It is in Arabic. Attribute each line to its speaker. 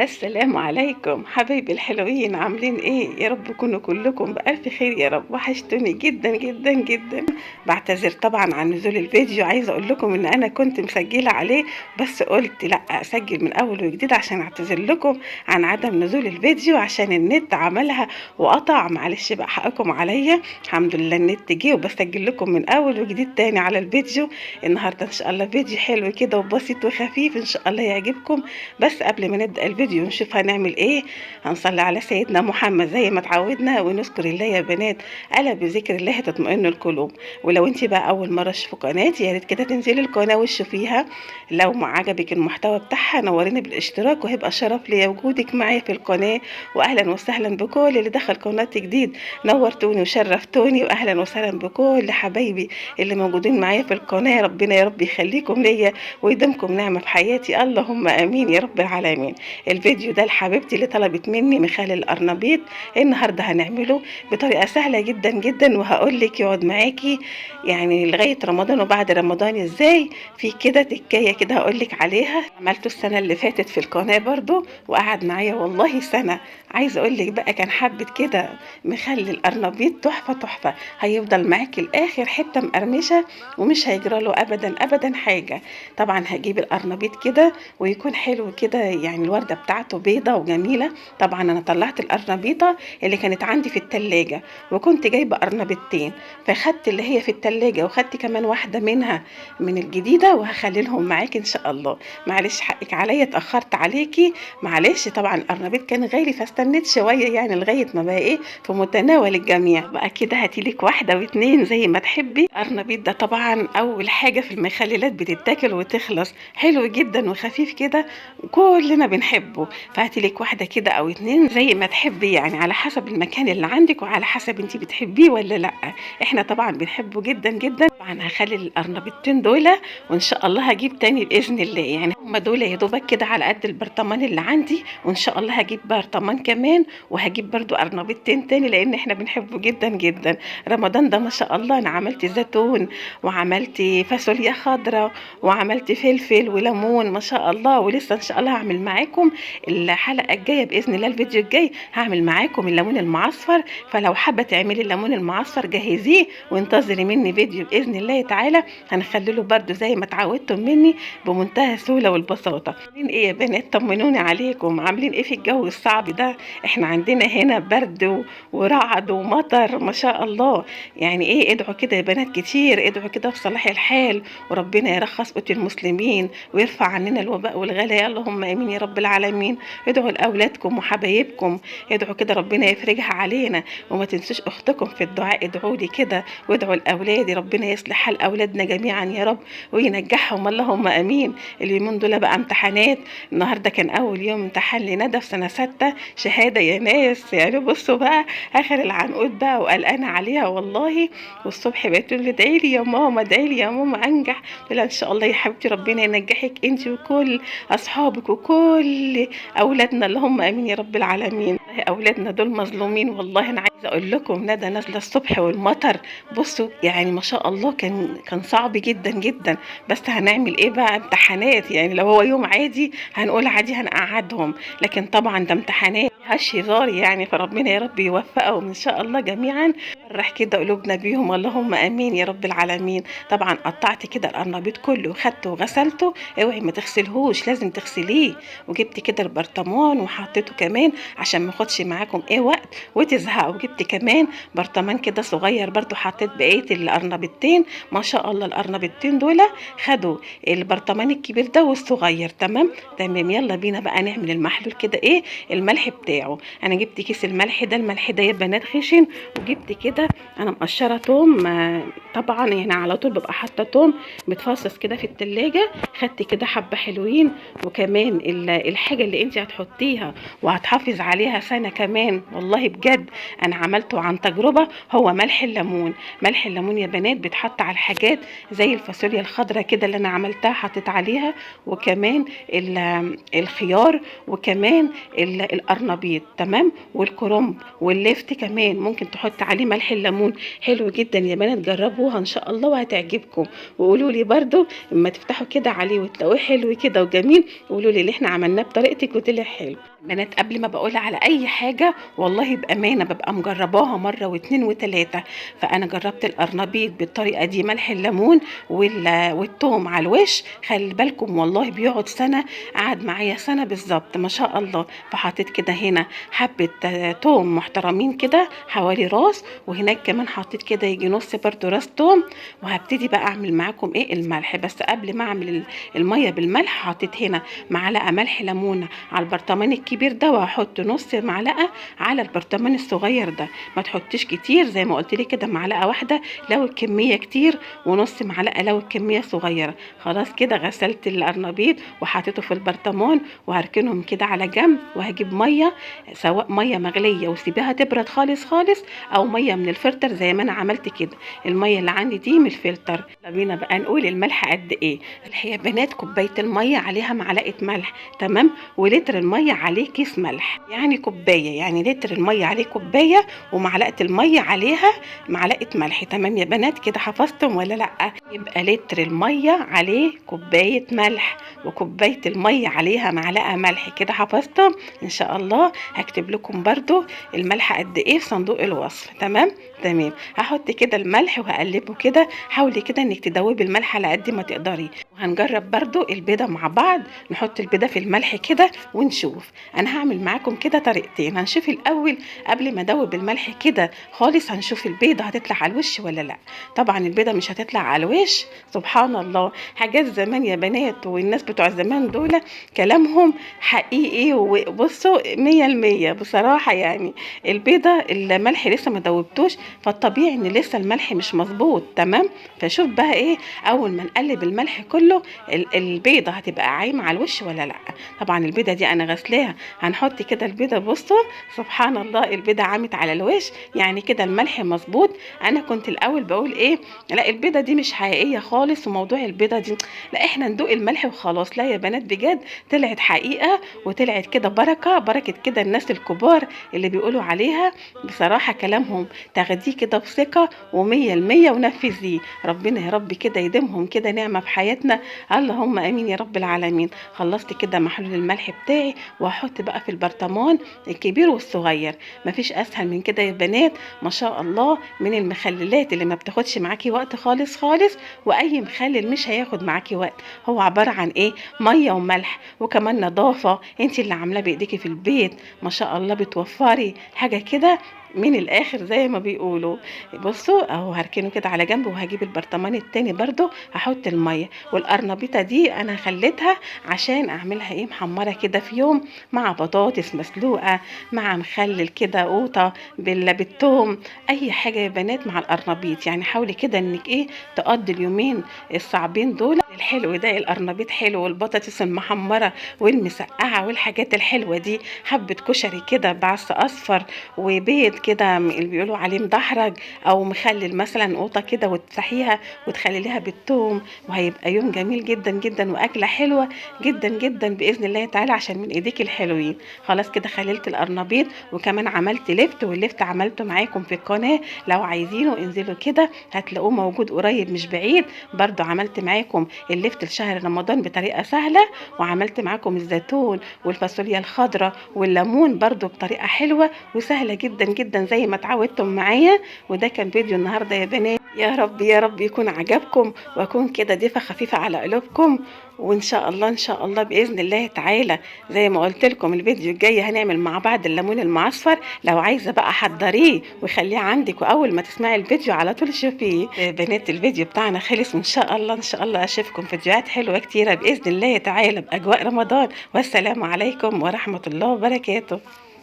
Speaker 1: السلام عليكم حبايبي الحلوين، عاملين ايه؟ يا رب تكونوا كلكم بألف خير يا رب. وحشتوني جدا جدا جدا. بعتذر طبعا عن نزول الفيديو. عايزه اقول لكم ان انا كنت مسجله عليه، بس قلت لا اسجل من اول وجديد عشان اعتذر لكم عن عدم نزول الفيديو، عشان النت عملها وقطع. معلش بقى حقكم عليا. الحمد لله النت جه، وبسجل لكم من اول وجديد تاني على الفيديو. النهارده ان شاء الله فيديو حلو كده وبسيط وخفيف، ان شاء الله يعجبكم. بس قبل ما نبدأ الفيديو نشوف هنعمل ايه. هنصلي على سيدنا محمد زي ما اتعودنا ونذكر الله يا بنات. ألا بذكر الله تطمئن القلوب. ولو انت بقى اول مرة تشوفوا قناتي، يا ريت كده تنزلي القناة وتشوفيها. لو ما عجبك المحتوى بتاعها نوريني بالاشتراك، وهيبقى شرف ليا وجودك معايا في القناة. واهلا وسهلا بكل اللي دخل قناتي جديد. نورتوني وشرفتوني، واهلا وسهلا بكل حبايبي اللي موجودين معايا في القناة. ربنا يا رب يخليكم ليا ويديمكم نعمة في حياتي، اللهم امين يا رب العالمين. الفيديو ده لحبيبتي اللي طلبت مني مخلل القرنبيط. النهارده هنعمله بطريقه سهله جدا جدا، وهقول لك يقعد معاكي يعني لغايه رمضان وبعد رمضان ازاي. في كده تكايه كده هقول لك عليها، عملته السنه اللي فاتت في القناه برضو وقعد معايا والله سنه. عايزه اقول لك بقى كان حبه كده مخلل القرنبيط تحفه تحفه. هيفضل معاكي الاخر حته مقرمشه ومش هيجرى له ابدا ابدا حاجه. طبعا هجيب القرنبيط كده ويكون حلو كده، يعني الوردة بتاعته بيضة وجميلة. طبعا انا طلعت القرنبيطة اللي كانت عندي في التلاجة، وكنت جايبة قرنبيطتين، فخدت اللي هي في التلاجة وخدت كمان واحدة منها من الجديدة، وهخليلهم معاكي ان شاء الله. معلش حقك عليا، اتأخرت عليكي معلش. طبعا القرنبيط كان غالي فاستنيت شوية يعني لغاية ما بقى ايه في متناول الجميع. بقى كده هاتيلك واحدة واتنين زي ما تحبي. القرنبيط ده طبعا اول حاجة في المخللات بتتاكل وتخلص، حلو جدا وخفيف كده كلنا بنحبه. فهاتي لك واحده كده او اتنين زي ما تحبي، يعني على حسب المكان اللي عندك وعلى حسب انتي بتحبيه ولا لا. احنا طبعا بنحبه جدا جدا. طبعا هخلي القرنبيطتين دول، وان شاء الله هجيب تاني باذن الله. يعني هم دول يا دوبك كده على قد البرطمان اللي عندي، وان شاء الله هجيب برطمان كمان، وهجيب برضو قرنبيطتين تاني لان احنا بنحبه جدا جدا. رمضان ده ما شاء الله انا عملت زيتون، وعملت فاصوليا خضراء، وعملت فلفل وليمون ما شاء الله. ولسه ان شاء الله هعمل معاكم الحلقه الجايه باذن الله، الفيديو الجاي هعمل معاكم الليمون المعصفر. فلو حابه تعملي الليمون المعصفر جهزيه وانتظري مني فيديو باذن الله تعالى. هنخلله برده زي ما اتعودتم مني بمنتهى السهوله والبساطه. عاملين ايه يا بنات؟ طمنوني عليكم، عاملين ايه في الجو الصعب ده؟ احنا عندنا هنا برد ورعد ومطر ما شاء الله. يعني ايه، ادعوا كده يا بنات كتير، ادعوا كده في صلاح الحال، وربنا يرخص قوت المسلمين ويرفع عننا الوباء والغلا، اللهم امين يا رب العالمين. ادعوا لاولادكم وحبايبكم، ادعوا كده ربنا يفرجها علينا. وما تنسوش اختكم في الدعاء، ادعوا لي كده وادعوا لاولادي، ربنا يصلح حال اولادنا جميعا يا رب وينجحهم، اللهم امين. اليومين دول بقى امتحانات. النهارده كان اول يوم امتحان لندى في سنه 6 شهاده يا ناس. يعني بصوا بقى اخر العنقود بقى وقلقانه عليها والله. والصبح بقيت تقول لي ادعي لي يا ماما، ادعي لي يا ماما انجح. قلت لها ان شاء الله يا حبيبتي ربنا ينجحك انت وكل اصحابك وكل اولادنا، اللهم امين يا رب العالمين. اولادنا دول مظلومين والله. انا عايزه اقول لكم ندى نازله الصبح والمطر، بصوا يعني ما شاء الله كان صعب جدا جدا. بس هنعمل ايه بقى، امتحانات. يعني لو هو يوم عادي هنقول عادي هنقعدهم، لكن طبعا ده امتحانات مفيهاش هزار يعني. فربنا يا رب يوفقهم ان شاء الله جميعا، فرح كده قلوبنا بيهم، اللهم امين يا رب العالمين. طبعا قطعت كده القرنبيط كله وخدته وغسلته. اوعي ما تغسلهوش، لازم تغسليه. وجبت كده البرطمان وحطيته كمان عشان ما ياخدش معاكم ايه وقت وتزهقوا. وجبت كمان برطمان كده صغير برضو، حطيت بقيه القرنبيطتين. ما شاء الله القرنبيطتين دول خدوا البرطمان الكبير ده والصغير. تمام تمام. يلا بينا بقى نعمل المحلول كده. ايه الملح بتاعه؟ انا جبت كيس الملح ده. الملح ده يا بنات خشن. وجبت كده انا مقشره توم، طبعا يعني على طول ببقى حاطه توم متفصص كده في التلاجة. خدت كده حبه حلوين. وكمان الحاجه اللي انت هتحطيها وهتحافظ عليها سنه كمان والله بجد انا عملته عن تجربه، هو ملح الليمون. ملح الليمون يا بنات بيتحط على الحاجات زي الفاصوليا الخضراء كده اللي انا عملتها حطيت عليها، وكمان الخيار، وكمان القرنبيط القرنبيط تمام، والكرنب واللفت كمان ممكن تحط عليه ملح الليمون. حلو جدا يا بنات، جربوها ان شاء الله وهتعجبكم. وقولوا لي برده اما تفتحوا كده عليه وتلاقوه حلو كده وجميل، قولوا لي اللي احنا عملناه بطريقتك وطلع حلو. بنات قبل ما بقول على اي حاجه والله بامانه ببقى مجرباها مره واتنين وتلاته. فانا جربت القرنبيط بالطريقه دي، ملح الليمون والثوم على الوش. خلي بالكم والله بيقعد سنه، قعد معايا سنه بالظبط ما شاء الله. فحطيت كده هنا حبه ثوم محترمين كده حوالي راس، وهناك كمان حطيت كده يجي نص برده راس ثوم. وهبتدي بقى اعمل معاكم ايه الملح. بس قبل ما اعمل الميه بالملح حطيت هنا معلقه ملح ليمون على البرطمان الكبير ده، وهحط نص معلقه على البرطمان الصغير ده. ما تحطيش كتير زي ما قلت لي كده، معلقه واحده لو الكميه كتير، ونص معلقه لو الكميه صغيره. خلاص كده غسلت القرنبيط وحطيته في البرطمان، وهركنهم كده على جنب. وهجيب ميه، سواء ميه مغليه وسيبيها تبرد خالص خالص، او ميه من الفلتر زي ما انا عملت كده. الميه اللي عندي دي من الفلتر. بينا بقى نقول الملح قد ايه. الحقيقه بنات كوبايه الميه عليها معلقه ملح تمام، ولتر الميه عليه كيس ملح. يعني كوبايه، يعني لتر الميه عليه كوبايه، ومعلقه الميه عليها معلقه ملح. تمام يا بنات كده، حفظتم ولا لا؟ يبقى لتر الميه عليه كوبايه ملح، وكوبايه الميه عليها معلقه ملح. كده حفظتم ان شاء الله. هكتب لكم برضو الملح قد ايه في صندوق الوصف. تمام تمام. هحط كده الملح وهقلبه كده. حاولي كده انك تدوبي الملح على قد ما تقدري. وهنجرب برضو البيضه مع بعض. نحط البيضه في الملح كده ونشوف. انا هعمل معاكم كده طريقتين. هنشوف الاول قبل ما ادوب الملح كده خالص، هنشوف البيضه هتطلع على الوش ولا لا. طبعا البيضه مش هتطلع على الوش، سبحان الله. حاجات زمان يا بنات، والناس بتوع زمان دول كلامهم حقيقي. وبصوا 100% بصراحه. يعني البيضه الملح لسه ما دوبتوش، فالطبيعي ان لسه الملح مش مظبوط. تمام. فشوف بقى ايه، اول ما نقلب الملح كله البيضه هتبقى عايمه على الوش ولا لا. طبعا البيضه دي انا غسلاها. هنحط كده البيضه، بصوا سبحان الله البيضه عامت على الوش، يعني كده الملح مظبوط. انا كنت الاول بقول ايه، لا البيضه دي مش حقيقيه خالص، وموضوع البيضه دي لا احنا ندوق الملح وخلاص. لا يا بنات بجد طلعت حقيقه، وطلعت كده بركه كده. الناس الكبار اللي بيقولوا عليها بصراحه كلامهم تاخديه كده بثقه و100% ونفذيه. ربنا يا رب كده يديمهم كده نعمه في حياتنا، اللهم امين يا رب العالمين. خلصت كده محلول الملح بتاعي، وهحط بقى في البرطمان الكبير والصغير. مفيش اسهل من كده يا بنات ما شاء الله، من المخللات اللي ما بتاخدش معاكي وقت خالص خالص. واي مخلل مش هياخد معاكي وقت، هو عباره عن ايه، ميه وملح، وكمان نظافه انت اللي عاملاه بايديكي في البيت. ما شاء الله بتوفري حاجه كده من الاخر زي ما بيقولوا. بصوا اهو هركنه كده على جنب، وهجيب البرطمان التاني برضو هحط الميه. والقرنبيطه دي انا خليتها عشان اعملها ايه، محمره كده في يوم مع بطاطس مسلوقه، مع مخلل كده قوطه بالثوم، اي حاجه يا بنات مع القرنبيط. يعني حاولي كده انك ايه تقضي اليومين الصعبين دول. الحلو ده القرنبيط حلو، والبطاطس المحمره والمسقعه والحاجات الحلوه دي، حبه كشري كده بعص اصفر، وبيض كده اللي بيقولوا عليه مدحرج، او مخلل مثلا قوطه كده وتفتحيها وتخلليها بالثوم، وهيبقى يوم جميل جدا جدا، واكله حلوه جدا جدا باذن الله تعالى عشان من ايديك الحلوين. خلاص كده خللت القرنبيط، وكمان عملت لفت، واللفت عملته معاكم في القناه، لو عايزينه انزلوا كده هتلاقوه موجود قريب مش بعيد. برضو عملت معاكم اللفت لشهر رمضان بطريقه سهله، وعملت معاكم الزيتون والفاصوليا الخضراء والليمون برضو بطريقه حلوه وسهله جدا جدا زي ما اتعودتم معايا. وده كان فيديو النهارده يا بنات. يا رب يا رب يكون عجبكم، واكون كده ضيفه خفيفه على قلوبكم. وان شاء الله ان شاء الله باذن الله تعالى زي ما قلت لكم الفيديو الجاي هنعمل مع بعض الليمون المعصفر. لو عايزه بقى حضريه وخليه عندك، واول ما تسمعي الفيديو على طول شوفيه. بنات الفيديو بتاعنا خلص، وان شاء الله ان شاء الله اشوفكم فيديوهات حلوه كتيره باذن الله تعالى باجواء رمضان. والسلام عليكم ورحمه الله وبركاته.